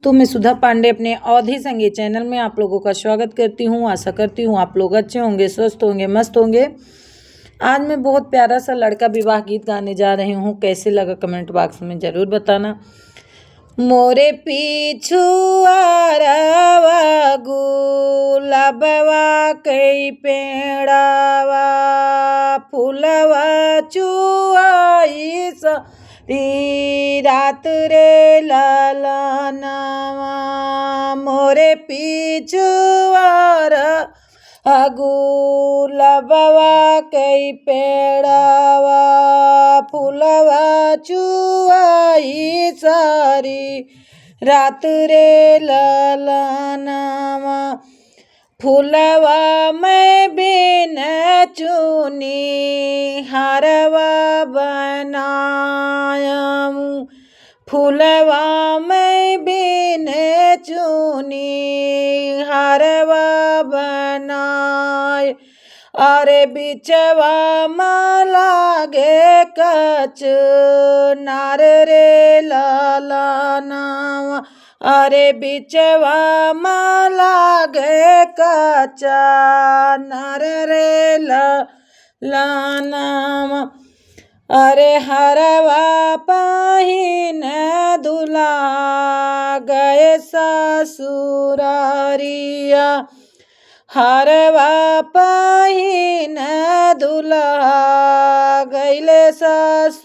तो मैं सुधा पांडे अपने अवधि संगीत चैनल में आप लोगों का स्वागत करती हूँ। आशा करती हूँ आप लोग अच्छे होंगे, स्वस्थ होंगे, मस्त होंगे। आज मैं बहुत प्यारा सा लड़का विवाह गीत गाने जा रही हूँ। कैसे लगा कमेंट बॉक्स में ज़रूर बताना। मोरे पिछुआरवा गुलाबवा कई पेड़ावा फूलवा चुआई रात रे लालनावा मोरे पिछुआर गुलाबवा कई पेड़ावा फूलवा चुआई सारी रात रे लालनावा फूलवा मैं बिन चुनी हारवा बनायमू फूलवा मैं बिन चुनी हारवा बनाय अरे बिचवा लागे कच नार रे लालनावा अरे बिचवा लागे कचा नार रे लालनावा अरे हरवा पहिन दुला गए ससुरारिया हरवा पहिन दुल्हा गैले ससुरारिया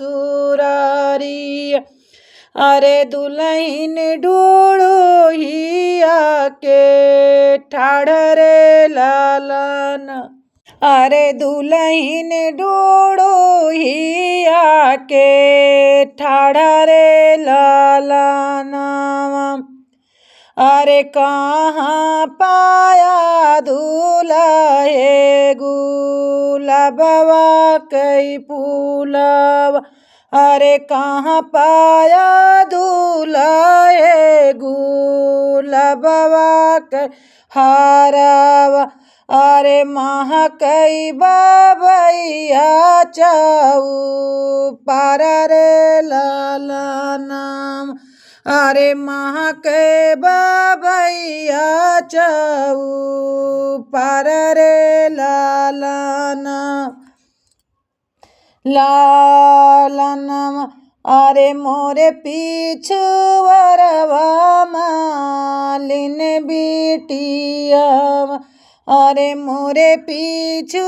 अरे दुल्हन ढूढ़िया के ठाड़ रे लालन अरे दुल्हन ढूढ़िया के ठाड़ रे लालनावा अरे कहाँ पाया दूल्हे गुलाबवा कई फूलवा अरे कहाँ पाया दूल्हे गुलाबवा कई हारवा अरे महकई बाबैया चाऊ पार रे लालनाम अरे महके बाबैया चाऊ पार रे लालना अरे मोरे पिछुआरवा मालिन बिटिया अरे मोरे पिछुआरवा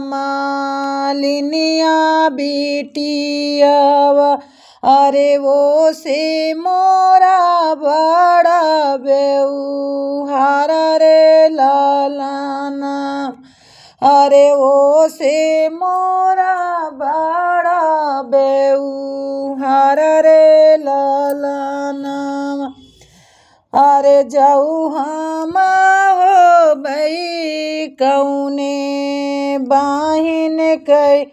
मालिनिया बिटिया अरे वो से मोरा बड़ा बेउहार रे लालना अरे वो से मोरा बड़ा बेउहार रे लालना अरे जाऊ हम हो भई कौने बाहिन कई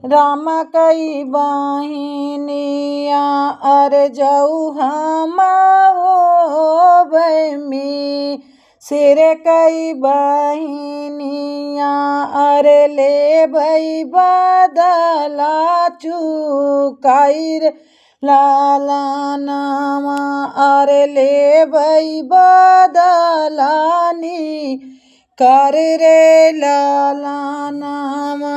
राम कई बाहिनिया अरे जाऊ हम हो भैमी सिर कई बाहिनिया अरे ले भई बदला चुकाई रे लालनावा अरे ले भई बदलानी कर रे लालनावा।